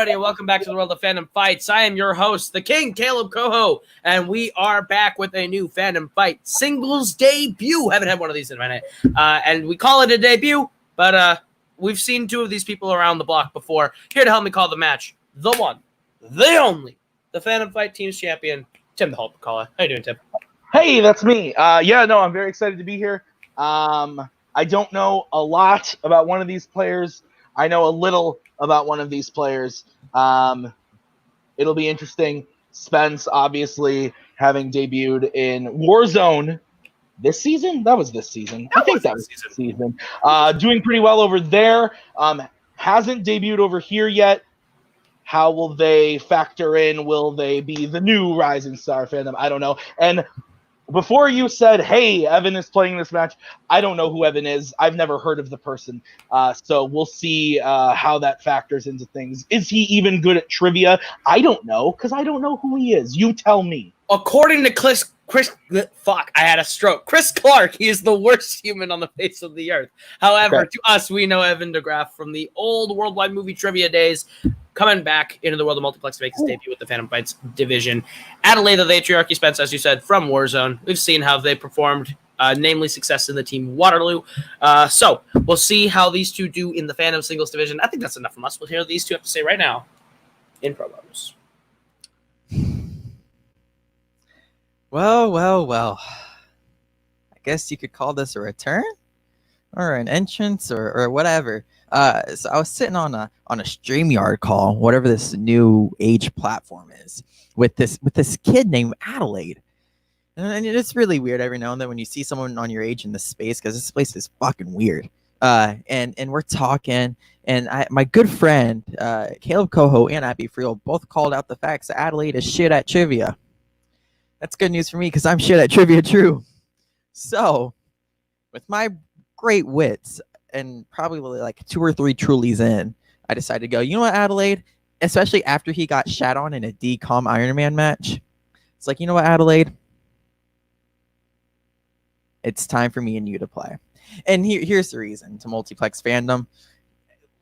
everybody, and welcome back to the World of Fandom Fights. I am your host, the King, Kaleb Koho, and we are back with a new Fandom Fight singles debut. Haven't had one of these in a minute, and we call it a debut, but we've seen two of these people around the block before. Here to help me call the match, the one, the only, the Fandom Fight Team's champion, Tim the Hulk Brzakala. How you doing, Tim? Hey, that's me. I'm very excited to be here. I don't know a lot about one of these players. I know a little about one of these players. It'll be interesting. Spence, obviously, having debuted in Warzone this season. That was this season. I think that was this season. Doing pretty well over there. Hasn't debuted over here yet. How will they factor in? Will they be the new Rising Star Fandom? I don't know. And before you said, hey, Evan is playing this match, I don't know who Evan is. I've never heard of the person. So we'll see how that factors into things. Is he even good at trivia? I don't know, because I don't know who he is. You tell me. According to Chris, I had a stroke. Chris Clark, he is the worst human on the face of the earth. However, To us, we know Evan DeGraff from the old Worldwide Movie Trivia days, coming back into the world of Multiplex to make his debut with the Fandom Fights division. Adelaide, the Matriarchy, Spence, as you said, from Warzone. We've seen how they performed, namely success in the team Waterloo. So we'll see how these two do in the Fandom singles division. I think that's enough from us. We'll hear what these two have to say right now in promos. Well. I guess you could call this a return or an entrance or whatever. So I was sitting on a StreamYard call, whatever this new age platform is, with this kid named Adelaide. And it's really weird every now and then when you see someone on your age in this space, because this place is fucking weird. And we're talking, and my good friend Kaleb Koho and Abby Friel both called out the facts that Adelaide is shit at trivia. That's good news for me because I'm shit at trivia too. So, with my great wits and probably like 2 or 3 Trulies in, I decided to go, you know what, Adelaide? Especially after he got shat on in a DCOM Iron Man match. It's like, you know what, Adelaide? It's time for me and you to play. And here's the reason to Multiplex Fandom.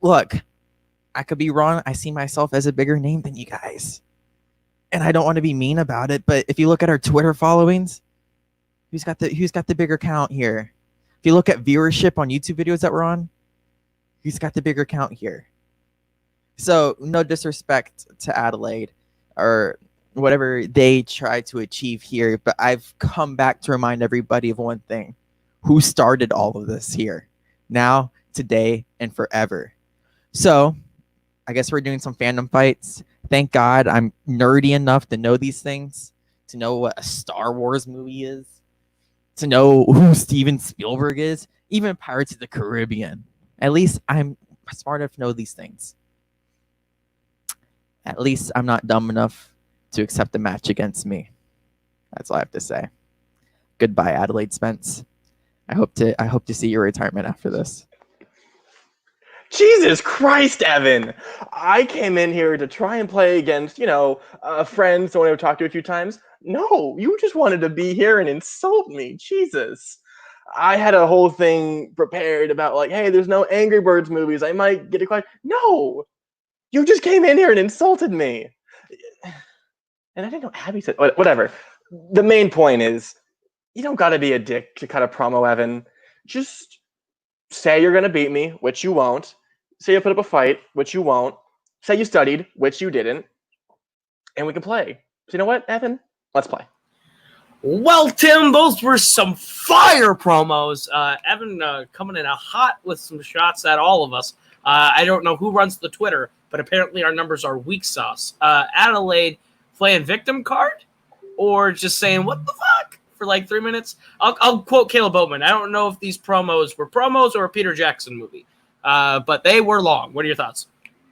Look, I could be wrong. I see myself as a bigger name than you guys. And I don't want to be mean about it, but if you look at our Twitter followings, who's got the bigger count here? If you look at viewership on YouTube videos that we're on, who's got the bigger count here? So no disrespect to Adelaide or whatever they try to achieve here, but I've come back to remind everybody of one thing. Who started all of this here? Now, today, and forever. So I guess we're doing some fandom fights. Thank God I'm nerdy enough to know these things, to know what a Star Wars movie is, to know who Steven Spielberg is, even Pirates of the Caribbean. At least I'm smart enough to know these things. At least I'm not dumb enough to accept a match against me. That's all I have to say. Goodbye, Adelaide Spence. I hope to see your retirement after this. Jesus Christ, Evan! I came in here to try and play against, a friend, someone I've talked to a few times. No, you just wanted to be here and insult me. Jesus. I had a whole thing prepared about, like, hey, there's no Angry Birds movies. I might get a question. No! You just came in here and insulted me. And I didn't know Abby said... Whatever. The main point is, you don't gotta be a dick to cut a promo, Evan. Just say you're gonna beat me, which you won't. Say you put up a fight, which you won't. Say you studied, which you didn't. And we can play. So you know what, Evan? Let's play. Well, Tim, those were some fire promos. Evan coming in hot with some shots at all of us. I don't know who runs the Twitter, but apparently our numbers are weak sauce. Adelaide playing victim card or just saying, what the fuck? For like 3 minutes. I'll quote Caleb Boatman. I don't know if these promos were promos or a Peter Jackson movie, but they were long. What are your thoughts?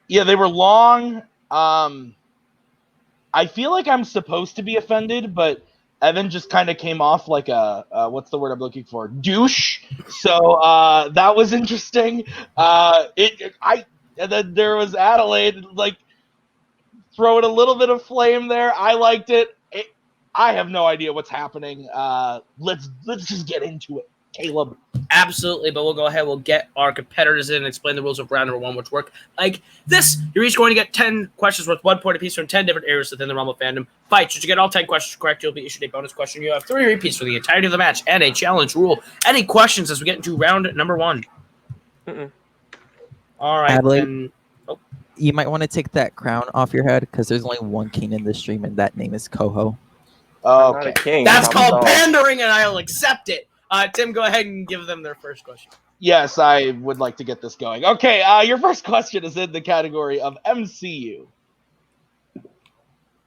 Yeah, they were long. I feel like I'm supposed to be offended, but Evan just kind of came off like a what's the word I'm looking for? Douche. So that was interesting. And then there was Adelaide like throwing a little bit of flame there. I liked it. I have no idea what's happening. Let's just get into it. Kaleb. Absolutely, but we'll go ahead. We'll get our competitors in and explain the rules of round number 1, which work like this. You're each going to get 10 questions worth 1 point apiece from 10 different areas within the realm of fandom. Fight. Should you get all 10 questions correct, you'll be issued a bonus question. You have 3 repeats for the entirety of the match and a challenge rule. Any questions as we get into round number 1? All right, Adelaide, then. you might want to take that crown off your head because there's only one king in this stream, and that name is Koho. I'm not a Okay. king. That's problem called solved. pandering, and I'll accept it. Tim, go ahead and give them their first question. Yes, I would like to get this going. Okay, your first question is in the category of MCU.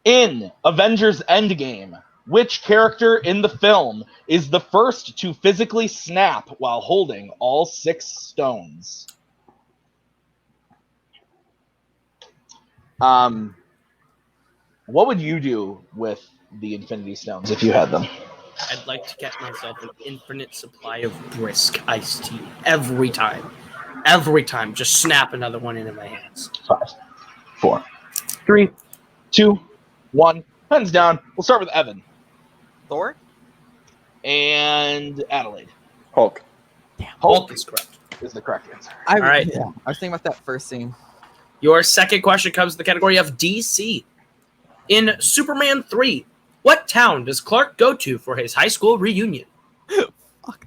In Avengers Endgame, which character in the film is the first to physically snap while holding all 6 stones? What would you do with the Infinity Stones if you had them? I'd like to get myself an infinite supply of brisk iced tea every time. Every time. Just snap another one into my hands. 5, 4, 3, 2, 1. Pens down. We'll start with Evan Thor? and Adelaide. Hulk. Hulk is correct. Is the correct answer. All right. Yeah, I was thinking about that first scene. Your second question comes in the category of DC. In Superman 3, what town does Clark go to for his high school reunion? Fuck.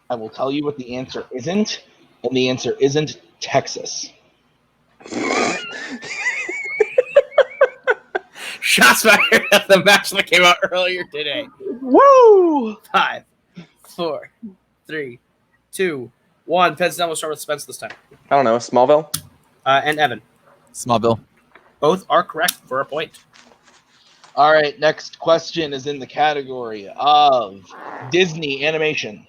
I will tell you what the answer isn't, and the answer isn't Texas. Shots fired at the match that came out earlier today. Woo! 5, 4, 3, 2, 1. Pens down. We'll start with Spence this time. I don't know. Smallville. And Evan. Smallville. Both are correct for a point. All right, next question is in the category of Disney animation.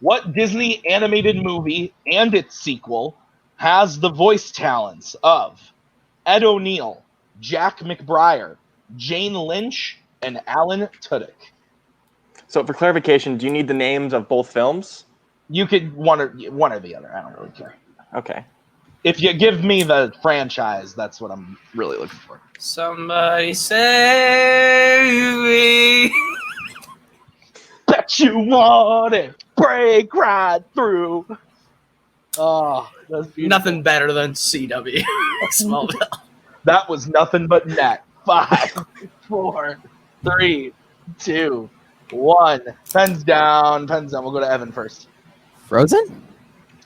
What Disney animated movie and its sequel has the voice talents of Ed O'Neill, Jack McBrayer, Jane Lynch, and Alan Tudyk? So for clarification, do you need the names of both films? You could one or the other. I don't really care. Okay. If you give me the franchise, that's what I'm really looking for. Somebody save me. Bet you want it. Break right through. Oh, that's beautiful. Nothing better than CW. Smallville. That was nothing but net. 5, 4, 3, 2, 1. Pens down. Pens down. We'll go to Evan first. Frozen?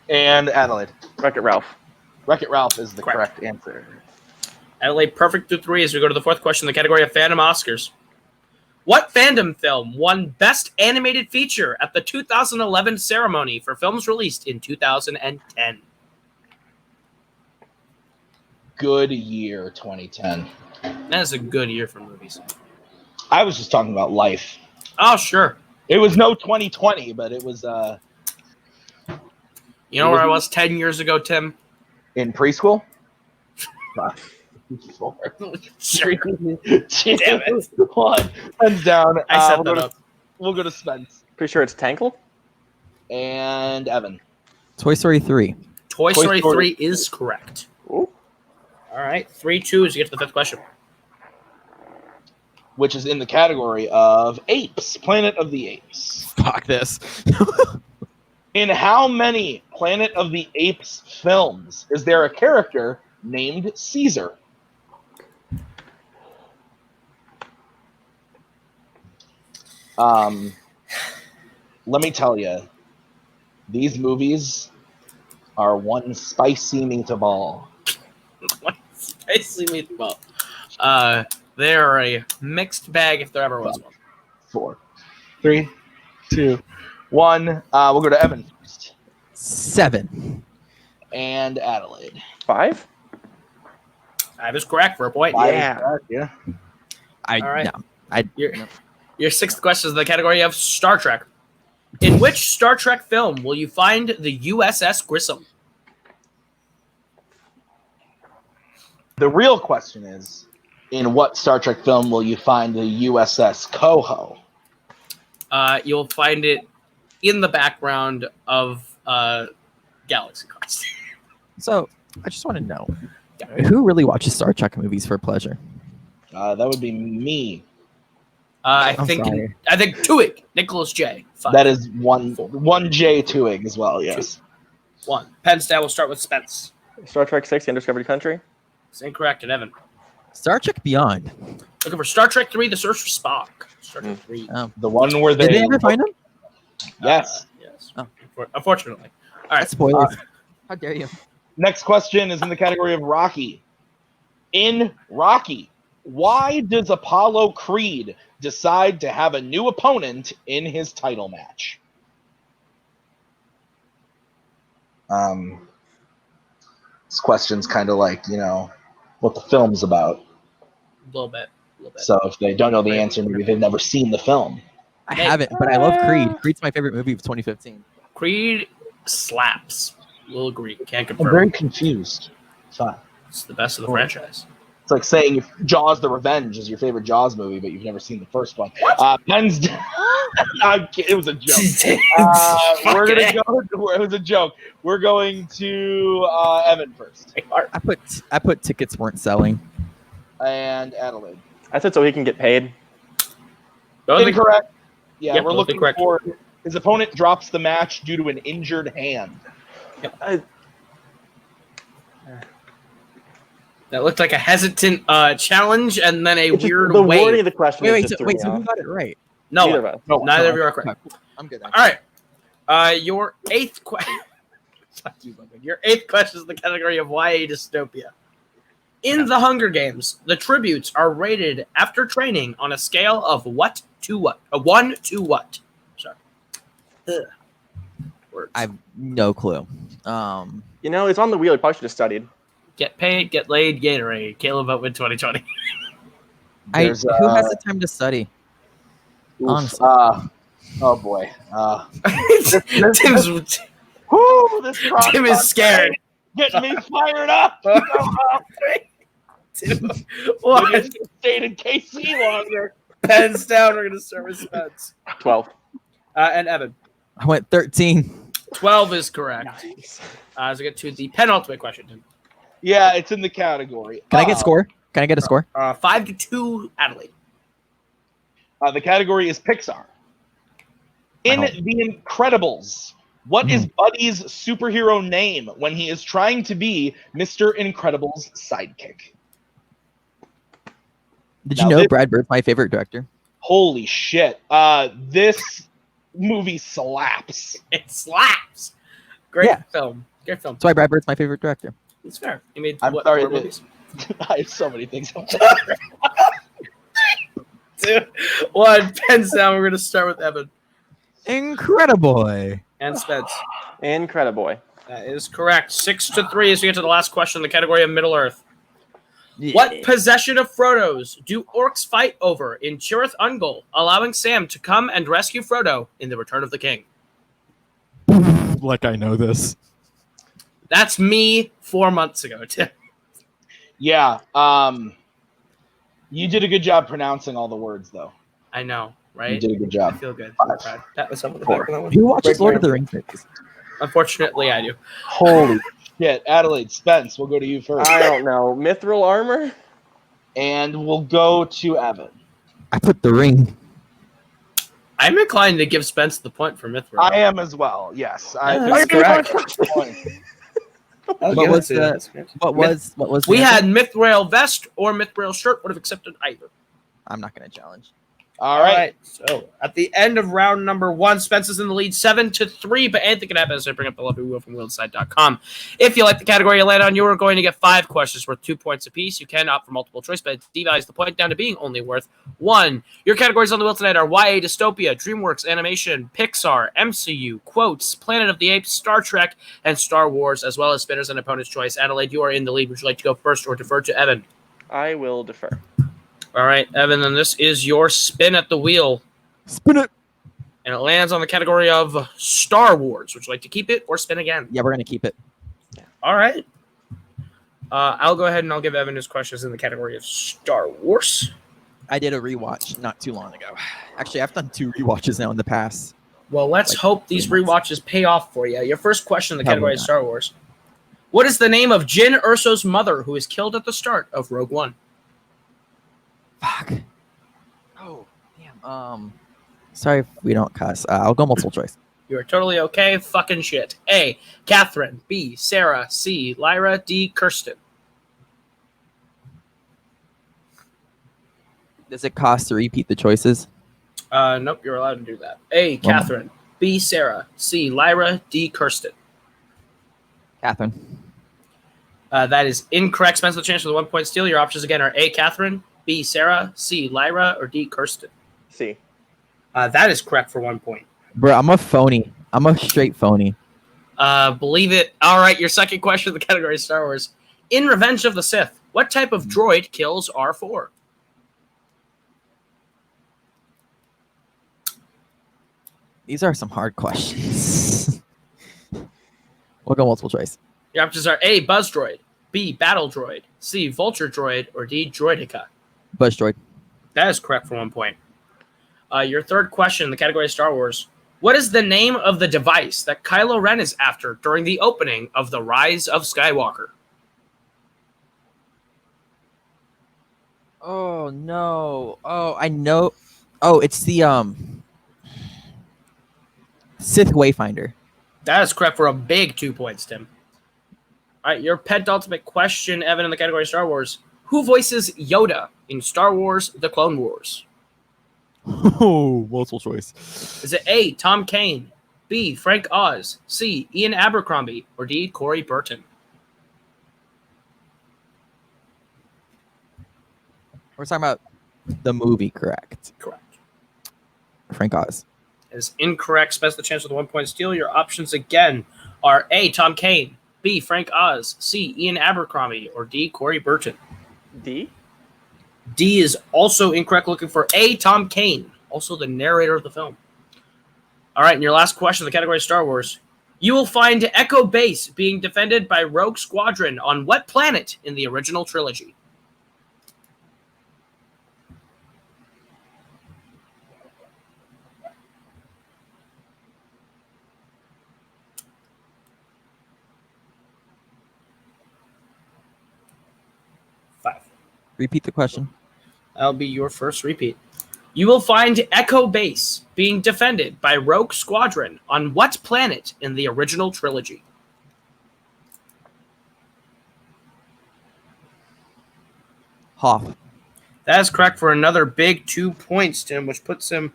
And Adelaide. Wreck-It Ralph. Wreck-It Ralph is the correct answer. Adelaide, perfect through 3 as we go to the fourth question in the category of Fandom Oscars. What fandom film won Best Animated Feature at the 2011 ceremony for films released in 2010? Good year, 2010. That is a good year for movies. I was just talking about life. Oh, sure. It was no 2020, but it was You know where I was 10 years ago, Tim? in preschool. 4, Sure. 2, Damn it. 1. Pens down. I set we'll that up. We'll go to Spence Pretty sure it's Tangled. and Evan. Toy Story 3. Toy Story Story. 3 is correct. Ooh. All right, 3-2 as you get to the fifth question. Which is in the category of apes, Planet of the Apes. Fuck this. In how many Planet of the Apes films is there a character named Caesar? Let me tell you, these movies are one spicy meatball. Spicy meatball. They are a mixed bag if there ever was one. 4, 3, 2, 1. We'll go to Evan first. 7. And Adelaide. 5. 5 is correct for a point. Yeah. Yeah. I All right. no. Your sixth question is in the category of Star Trek. In which Star Trek film will you find the USS Grissom? The real question is, in what Star Trek film will you find the USS Koho? You'll find it in the background of Galaxy Quest. So, I just want to know, who really watches Star Trek movies for pleasure? That would be me. I I'm think sorry. TWOHIG, Nicholas J. 5. That is one J TWOHIG as well. Yes. 1. Penn State will start with Spence. Star Trek 6, The Undiscovered Country. It's incorrect. And Evan. Star Trek Beyond. Looking for Star Trek 3, The Search for Spock. Star Trek 3. The one where Did they ever find him? Yes. Yes. Oh. Unfortunately. All right. That's spoilers. How dare you? Next question is in the category of Rocky. In Rocky, why does Apollo Creed decide to have a new opponent in his title match? This question's kind of like, what the film's about. A little bit. So if they don't know the answer, maybe they've never seen the film. I haven't, but I love Creed. Creed's my favorite movie of 2015. Creed slaps. We'll agree. Can't I'm confirm. very confused. It's the best of the franchise. It's like saying Jaws: The Revenge is your favorite Jaws movie, but you've never seen the first one. Penn's. It was a joke. We're gonna go. It was a joke. We're going to Evan first, I put tickets weren't selling. and Adelaide. I said so he can get paid. Incorrect. Yeah, Yep, we're both looking incorrect. for his opponent drops the match due to an injured hand. That looked like a hesitant challenge, and then a It's just weird the wait. wording of the question. Wait, just so threw me who off. got it right? No, Neither of us. No, neither of you are correct. Okay, I'm good. All right. Your eighth question. Fuck you, Boatman. Your eighth question is in the category of YA dystopia. In the Hunger Games, the tributes are rated after training on a scale of what to what? A 1 to what? Sorry. Words. I have no clue. It's on the wheel. You probably should have studied. Get paid, get laid, Gatorade. Caleb Boatman 2020. There's, who has the time to study? Oof, Honestly. oh boy. Tim's, Whoo, this Tim is scared. getting me fired up. Tim, Maybe what? I should have stayed in KC longer. Pens down. We're going to start with Spence. 12. And Evan. I went 13. 12 is correct. Nice. As we get to the penultimate question. Yeah, it's in the category. Can I get score? Can I get a score? 5-2 Adelaide. The category is Pixar. In Wow. The Incredibles, what is Buddy's superhero name when he is trying to be Mr. Incredible's sidekick? Did you Now know this- Brad Bird's my favorite director? Holy shit. This movie slaps. It slaps. Great Yeah. film. Great film. That's why Brad Bird's my favorite director. It's fair. He made I'm what, sorry, 4 that- movies? I have so many things. 2, 1. Pens down. We're going to start with Evan Incredible. and Spence. Incredible. That is correct. 6-3 as we get to the last question in the category of Middle Earth. What possession of Frodo's do orcs fight over in Cirith Ungol, allowing Sam to come and rescue Frodo in The Return of the King? Like I know this. That's me 4 months ago, Tim. Yeah. You did a good job pronouncing all the words, though. I know, You right? did a good I job. feel good. 5. Proud. Pat myself on the back on that one. Who watches Break Lord my- of the Rings movies? Unfortunately, I do. Holy shit. Adelaide, Spence, we'll go to you first. I don't know. Mithril armor? And we'll go to Evan. I put The Ring. I'm inclined to give Spence the point for Mithril. I am as well, yes. That's correct. What was What was? We the had answer? Mithril vest or Mithril shirt. Would have accepted either. I'm not gonna challenge. All right. So at the end of round number 1, Spence is in the lead 7-3, but anything can happen as I bring up the lovely wheel from wheelside.com. If you like the category you land on, you are going to get 5 questions worth 2 points apiece. You can opt for multiple choice, but it devalues the point down to being only worth 1. Your categories on the wheel tonight are YA Dystopia, DreamWorks Animation, Pixar, MCU, Quotes, Planet of the Apes, Star Trek, and Star Wars, as well as spinners and opponent's choice. Adelaide, you are in the lead. Would you like to go first or defer to Evan? I will defer. All right, Evan, then this is your spin at the wheel. Spin it. And it lands on the category of Star Wars. Would you like to keep it or spin again? Yeah, we're gonna keep it. All right. I'll go ahead and I'll give Evan his questions in the category of Star Wars. I did a rewatch not too long ago. Actually, I've done 2 rewatches now in the past. Well, let's Like hope these 3 months. rewatches pay off for you. Your first question in the Probably category of not. Star Wars. What is the name of Jyn Erso's mother who is killed at the start of Rogue One? Fuck. Oh, damn. Sorry if we don't cuss. I'll go multiple choice. You are totally okay. Fucking shit. A. Catherine. B. Sarah. C. Lyra. D. Kirsten. Does it cost to repeat the choices? Nope, you're allowed to do that. A. Catherine. B. Sarah. C. Lyra. D. Kirsten. Catherine. That is incorrect. Spence, the chance for the 1 point steal. Your options again are A. Catherine. B. Sarah. C. Lyra. Or D. Kirsten. C. That is correct for 1 point. Bro, I'm a phony. I'm a straight phony. Believe it. All right, your second question of the category is Star Wars. In Revenge of the Sith, what type of droid kills R4? These are some hard questions. We'll go multiple choice. Your options are A. Buzz droid. B. Battle droid. C. Vulture droid. Or D. Droidica. Buzz droid. That is correct for 1 point. Your third question in the category of Star Wars. What is the name of the device that Kylo Ren is after during the opening of The Rise of Skywalker? Oh, no. Oh, I know. Oh, it's the Sith Wayfinder. That is correct for a big 2 points, Tim. All right, your penultimate question, Evan, in the category of Star Wars. Who voices Yoda in Star Wars The Clone Wars? Oh, multiple choice. Is it A. Tom Kane, B. Frank Oz, C. Ian Abercrombie, or D. Corey Burton? We're talking about the movie, correct? Correct. Frank Oz. Is incorrect. Spends the chance for the 1 point steal. Your options again are A. Tom Kane, B. Frank Oz, C. Ian Abercrombie, or D. Corey Burton. D. D is also incorrect. Looking for A. Tom Kane, also the narrator of the film. All right, and your last question in the category of Star Wars. You will find Echo Base being defended by Rogue Squadron on what planet in the original trilogy? Repeat the question. That'll be your first repeat. You will find Echo Base being defended by Rogue Squadron on what planet in the original trilogy? Hoth. That is correct for another big 2 points, Tim, which puts him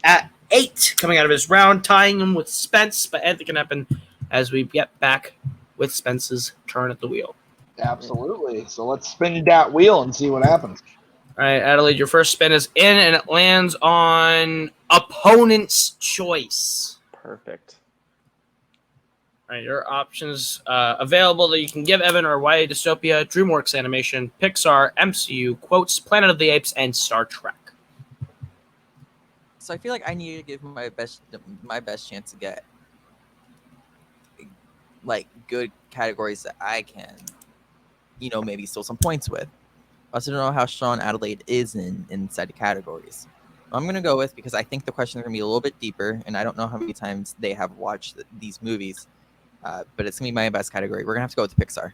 at 8 coming out of his round, tying him with Spence. But anything can happen as we get back with Spence's turn at the wheel. Absolutely. So let's spin that wheel and see what happens. All right, Adelaide, your first spin is in, and it lands on opponent's choice. Perfect. All right, your options available that you can give Evan are YA Dystopia, DreamWorks Animation, Pixar, MCU, Quotes, Planet of the Apes, and Star Trek. So I feel like I need to give my best chance to get like good categories that I can, maybe steal some points with. I also don't know how strong Adelaide is inside the categories. I'm going to go with, because I think the questions are going to be a little bit deeper, and I don't know how many times they have watched these movies, but it's going to be my best category. We're going to have to go with Pixar.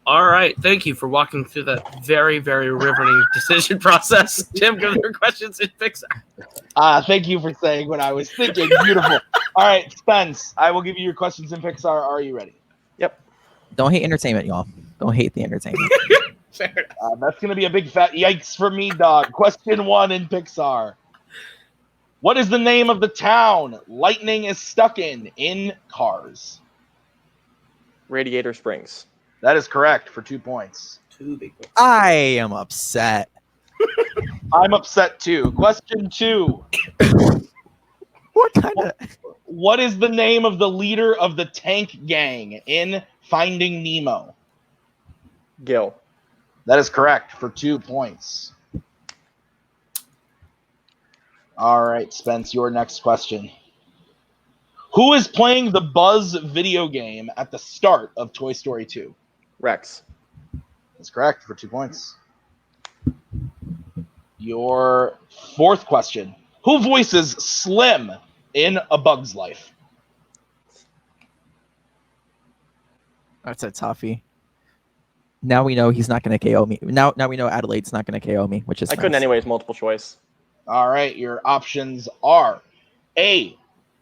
All right. Thank you for walking through that very, very riveting decision process. Tim, give your questions in Pixar. Thank you for saying what I was thinking. Beautiful. All right, Spence, I will give you your questions in Pixar. Are you ready? Yep. Don't hate entertainment, y'all. Don't hate the entertainment. Fair enough. That's going to be a big fat yikes for me, dog. Question 1 in Pixar. What is the name of the town lightning is stuck in Cars? Radiator Springs. That is correct for 2 points. 2 big points. I am upset. I'm upset too. Question 2. What kind of... What is the name of the leader of the tank gang in Finding Nemo? Gil. That is correct for 2 points. All right, Spence, your next question. Who is playing the Buzz video game at the start of Toy Story 2? Rex. That's correct for 2 points. Your fourth question. Who voices Slim in A Bug's Life? That's a toughie. Now we know he's not going to KO me. Now we know Adelaide's not going to KO me, which is I couldn't anyways, multiple choice. All right, your options are A,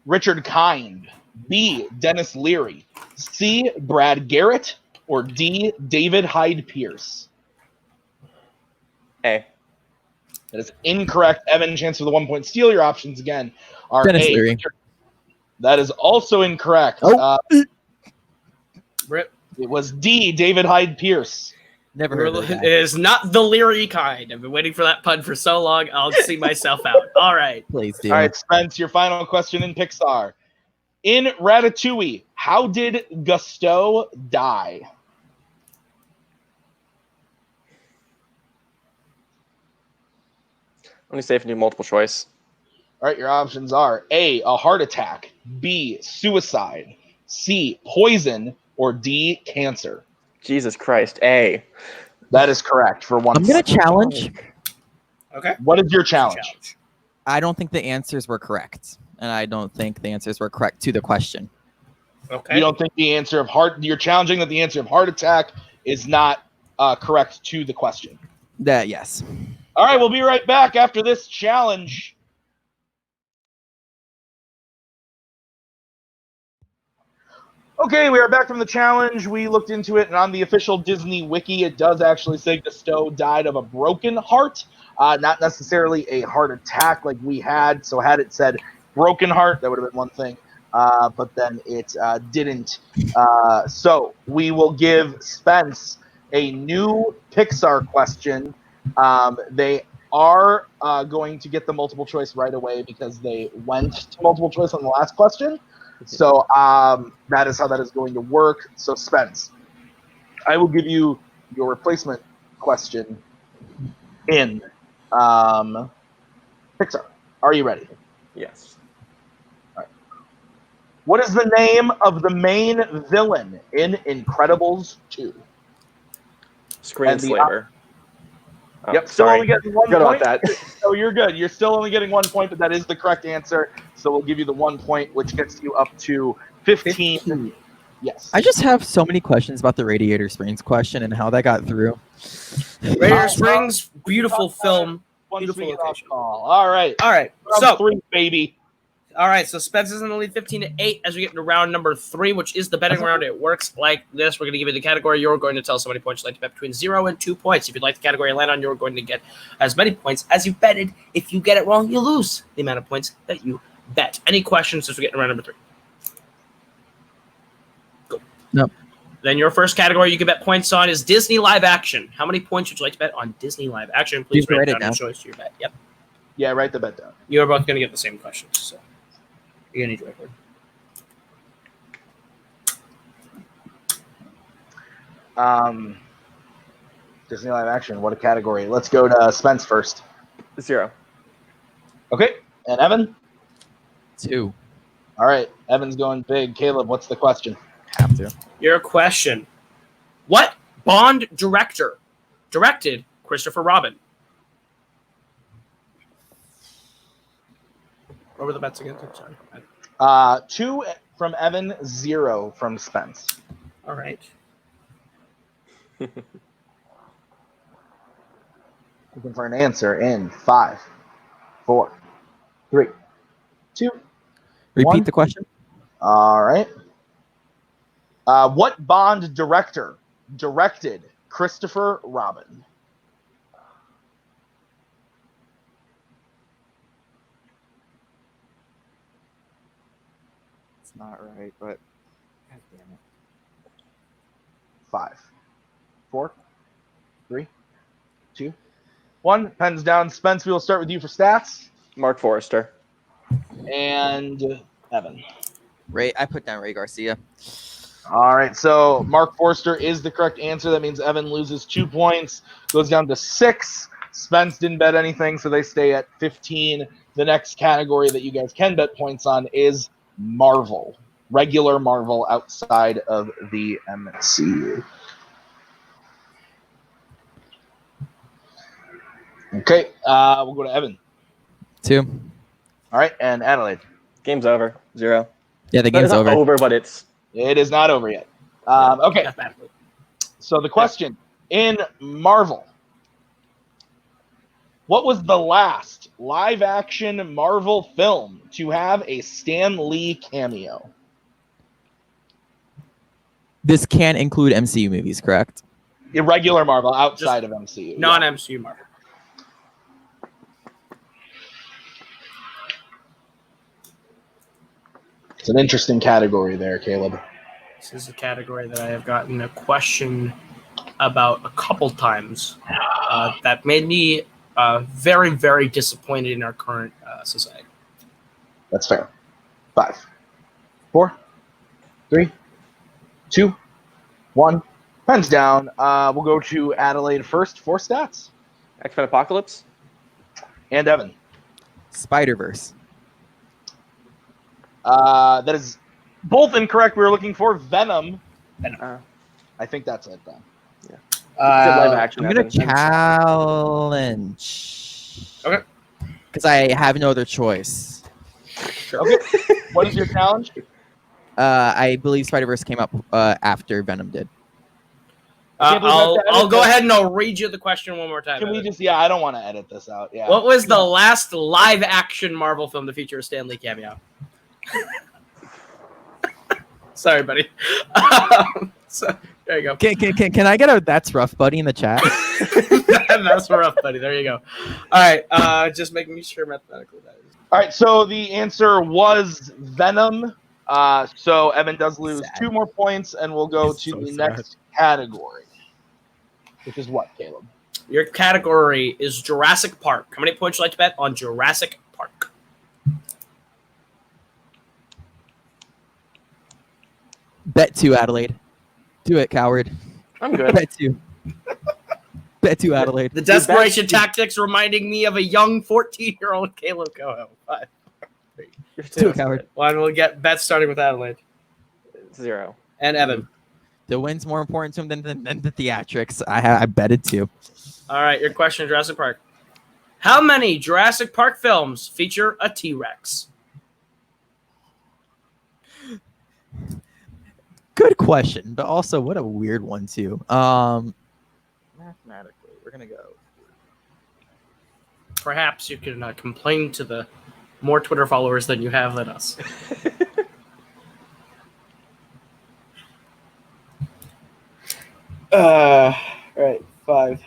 Richard Kind, B, Dennis Leary, C, Brad Garrett, or D, David Hyde Pierce. A. That is incorrect. Evan, chance for the 1 point steal. Your options again are Dennis A. Leary. Richard. That is also incorrect. Oh. Rip. It was D, David Hyde Pierce. Never heard of It that guy. is not the Leary kind. I've been waiting for that pun for so long. I'll see myself out. All right. Please do. All right, Spence, your final question in Pixar. In Ratatouille, how did Gusteau die? Let me say if you do multiple choice. All right, your options are A, a heart attack, B, suicide, C, poison, or D, cancer. Jesus Christ. A. That is correct for 1 I'm going point. to challenge. Okay. What is your challenge? I don't think the answers were correct. And I don't think the answers were correct to the question. Okay. You don't think the answer of you're challenging that the answer of heart attack is not correct to the question. Yes. All right, we'll be right back after this challenge. Okay, we are back from the challenge. We looked into it, and on the official Disney wiki, it does actually say Gusteau died of a broken heart, not necessarily a heart attack like we had. So had it said broken heart, that would have been one thing, but then it didn't. So we will give Spence a new Pixar question. They are going to get the multiple choice right away because they went to multiple choice on the last question. So that is how that is going to work. So Spence, I will give you your replacement question in Pixar. Are you ready? Yes. All right. What is the name of the main villain in Incredibles 2? Screenslaver. Yep, still only getting 1 Forgot point. about that. So you're good. You're still only getting 1 point, but that is the correct answer. So we'll give you the 1 point, which gets you up to 15. Yes. I just have so many questions about the Radiator Springs question and how that got through. Radiator Springs, beautiful film. Once Beautiful we get off location. call. All right. All right. Round So 3, baby. All right, so Spence is in the lead 15-8 as we get into round number 3, which is the betting round. It works like this. We're going to give you the category. You're going to tell us how many points you'd like to bet between 0 and 2 points. If you'd like the category to land on, you're going to get as many points as you betted. If you get it wrong, you lose the amount of points that you bet. Any questions as we get into round number 3? Go. Nope. Then your first category you can bet points on is Disney live action. How many points would you like to bet on Disney live action? Please write down your choice to your bet. Yep. Yeah, write the bet down. You're both going to get the same questions, so you're going to need to record. Disney live action. What a category. Let's go to Spence first. 0. Okay. And Evan? 2. All right. Evan's going big. Caleb, what's the question? Have to. Your question. What Bond director directed Christopher Robin? What were the bets again? Sorry. 2 from Evan, 0 from Spence. All right. Looking for an answer in 5, 4, 3, 2. Repeat 1. the question. All right. What Bond director directed Christopher Robin? It's not right, but God damn it. 5, 4, 3, 2, 1. Pens down. Spence, we will start with you for stats. Mark Forrester. And Evan. Ray, I put down Ray Garcia. All right, so Mark Forster is the correct answer. That means Evan loses 2 points, goes down to 6. Spence didn't bet anything, so they stay at 15. The next category that you guys can bet points on is Marvel, regular Marvel outside of the MCU. Okay, we'll go to Evan. 2. All right, and Adelaide. Game's over. 0. Yeah, the game's It's not over. over, but it's It is not over yet. Okay, Mathematically. so the question in Marvel, What was the last live-action Marvel film to have a Stan Lee cameo? This can include MCU movies, correct? Irregular Marvel outside of MCU. Non-MCU Marvel. It's an interesting category there, Caleb. This is a category that I have gotten a question about a couple times that made me very, very disappointed in our current society. That's fair. 5, 4, 3, 2, 1. Pens down. We'll go to Adelaide first for stats. X-Men Apocalypse. And Evan. Spider-Verse. That is both incorrect. We were looking for Venom. I think that's it then. Good live action. I'm going to challenge. Okay. Because I have no other choice. Okay. What is your challenge? I believe Spider-Verse came up after Venom did. I'll go ahead and I'll read you the question one more time. Can we just? Yeah, I don't want to edit this out. Yeah. What was the last live-action Marvel film to feature a Stan Lee cameo? Sorry, buddy. So, there you go. Can I get a "That's rough, buddy" in the chat? That's rough, buddy. There you go. All right, just making sure mathematically that is. All right, so the answer was Venom. So Evan does lose 2 more points, and we'll go to the next category, which is what, Caleb? Your category is Jurassic Park. How many points would you like to bet on Jurassic Park? Bet 2, Adelaide. Do it, coward. I'm good. Bet 2. Bet 2, Adelaide. The desperation tactics reminding me of a young 14-year-old Kaleb Koho. 5, 4, 3, 2, coward. 1. We'll get bets starting with Adelaide. 0. And Evan. The win's more important to him than the theatrics. I betted 2. All right, your question, Jurassic Park. How many Jurassic Park films feature a T-Rex? Good question, but also what a weird one too. Mathematically, we're gonna go. Perhaps you can complain to the more Twitter followers than you have than us. Right. 5,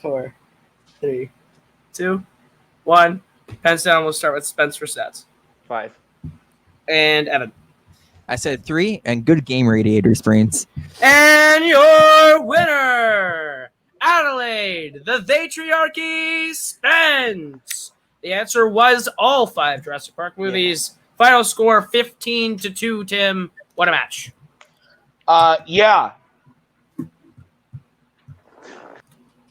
4, 3, 2, 1. Pens down. We'll start with Spence for stats. 5. And Evan. I said 3, and good game, Radiators brains. And your winner, Adelaide, the Vatriarchy, Spence. The answer was all 5 Jurassic Park movies. Yeah. Final score 15-2. Tim, what a match! Yeah.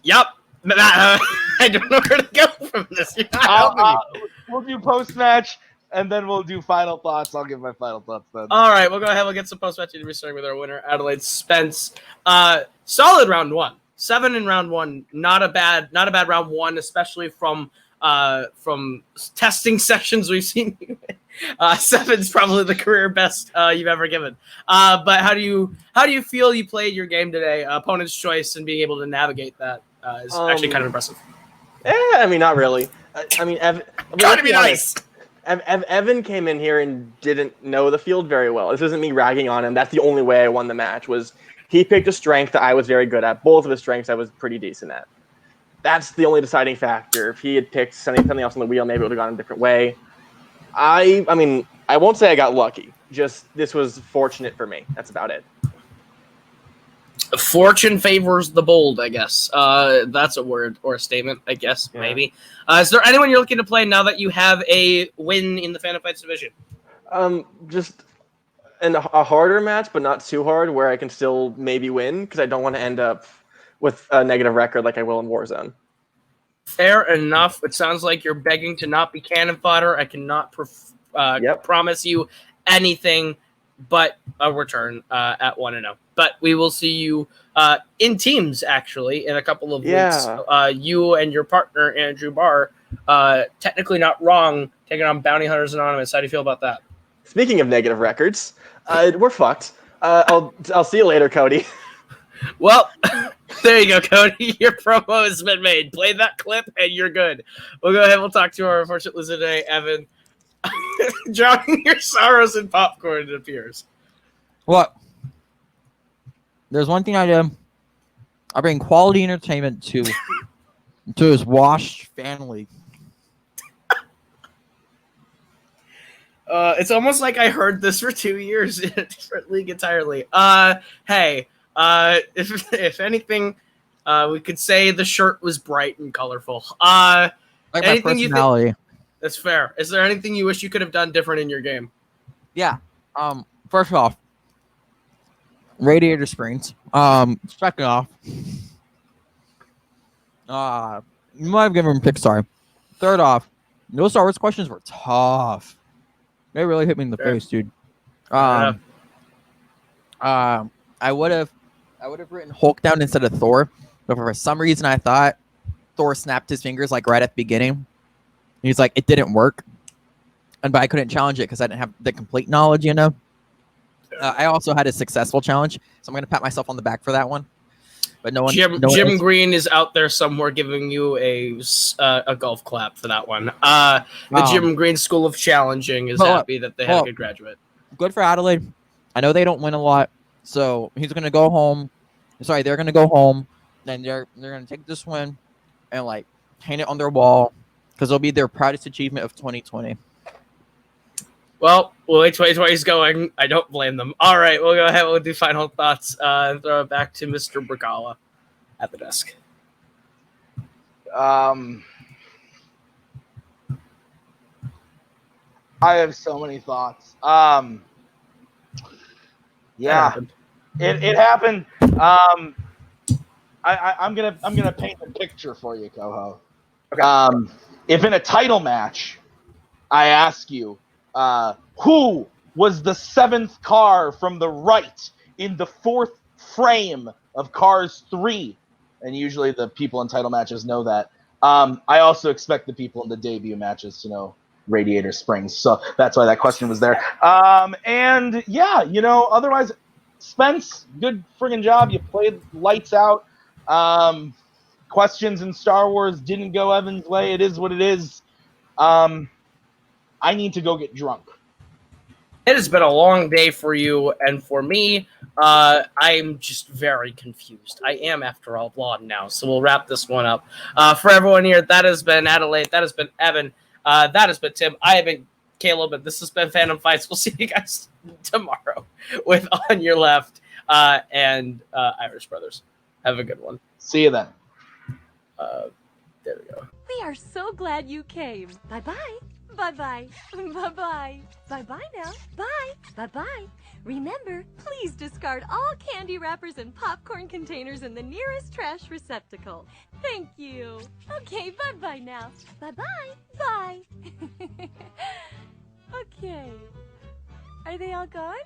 Yep. I don't know where to go from this. You're not helping me. We'll do post-match, and then we'll do final thoughts. I'll give my final thoughts then. All right, we'll go ahead. We'll get some post-match interviews starting with our winner, Adelaide Spence. Solid round 1. 7 in round 1. Not a bad round 1, especially from testing sessions we've seen. 7's probably the career best you've ever given. But how do you feel you played your game today? Opponent's choice and being able to navigate that is actually kind of impressive. I mean, not really. I mean, Evan. Trying to be nice. Evan came in here and didn't know the field very well. This isn't me ragging on him. That's the only way I won the match. Was he picked a strength that I was very good at. Both of his strengths I was pretty decent at. That's the only deciding factor. If he had picked something else on the wheel, maybe it would have gone a different way. I mean, I won't say I got lucky. Just this was fortunate for me. That's about it. Fortune favors the bold, I guess. That's a word or a statement, I guess, maybe. Is there anyone you're looking to play now that you have a win in the Fandom Fights division? Just in a harder match, but not too hard, where I can still maybe win, because I don't want to end up with a negative record like I will in Warzone. Fair enough. It sounds like you're begging to not be cannon fodder. I cannot promise you anything but a return at 1-0. But we will see you in teams, actually, in a couple of weeks. You and your partner, Andrew Barr, technically not wrong, taking on Bounty Hunters Anonymous. How do you feel about that? Speaking of negative records, we're fucked. I'll see you later, Cody. Well, There you go, Cody. Your promo has been made. Play that clip, and you're good. We'll go ahead. We'll talk to our unfortunate listener today, Evan. Drowning your sorrows in popcorn, it appears. Look, there's one thing I do. I bring quality entertainment to his washed family. It's almost like I heard this for 2 years in a different league entirely. Hey, if anything, we could say the shirt was bright and colorful. Like my anything personality. That's fair. Is there anything you wish you could have done different in your game? Yeah. First off, radiator springs. Second off, you might have given him Pixar. Third off, those Star Wars questions were tough. They really hit me in the face, dude. I would have written Hulk down instead of Thor, but for some reason I thought Thor snapped his fingers like right at the beginning. He's like, it didn't work, but I couldn't challenge it because I didn't have the complete knowledge, you know. I also had a successful challenge, so I'm gonna pat myself on the back for that one. But no one. Jim Green is out there somewhere giving you a golf clap for that one. The Jim Green School of Challenging is happy that they had a good graduate. Good for Adelaide. I know they don't win a lot, so he's gonna go home. Sorry, they're gonna go home, and they're gonna take this win and like hang it on their wall because it'll be their proudest achievement of 2020. Well, the way 2020 is going, I don't blame them. All right, we'll go ahead. We'll do final thoughts and throw it back to Mr. Brzakala at the desk. I have so many thoughts. Yeah, it happened. I'm gonna paint a picture for you, Koho. Okay. If in a title match, I ask you, who was the 7th car from the right in the 4th frame of Cars 3? And usually the people in title matches know that. I also expect the people in the debut matches to know Radiator Springs. So that's why that question was there. And yeah, otherwise, Spence, good friggin' job. You played lights out. Questions in Star Wars didn't go Evan's way. It is what it is. I need to go get drunk. It has been a long day for you, and for me, I'm just very confused. I am, after all, blonde now, so we'll wrap this one up. For everyone here, that has been Adelaide, that has been Evan, that has been Tim, I have been Caleb, and this has been Fandom Fights. We'll see you guys tomorrow with On Your Left and Irish Brothers. Have a good one. See you then. There we go. We are so glad you came. Bye-bye. Bye-bye. Bye-bye. Bye-bye now. Bye. Bye-bye. Remember, please discard all candy wrappers and popcorn containers in the nearest trash receptacle. Thank you. Okay, bye-bye now. Bye-bye. Bye. Okay. Are they all gone?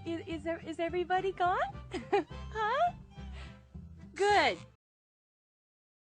Is everybody gone? Huh? Good.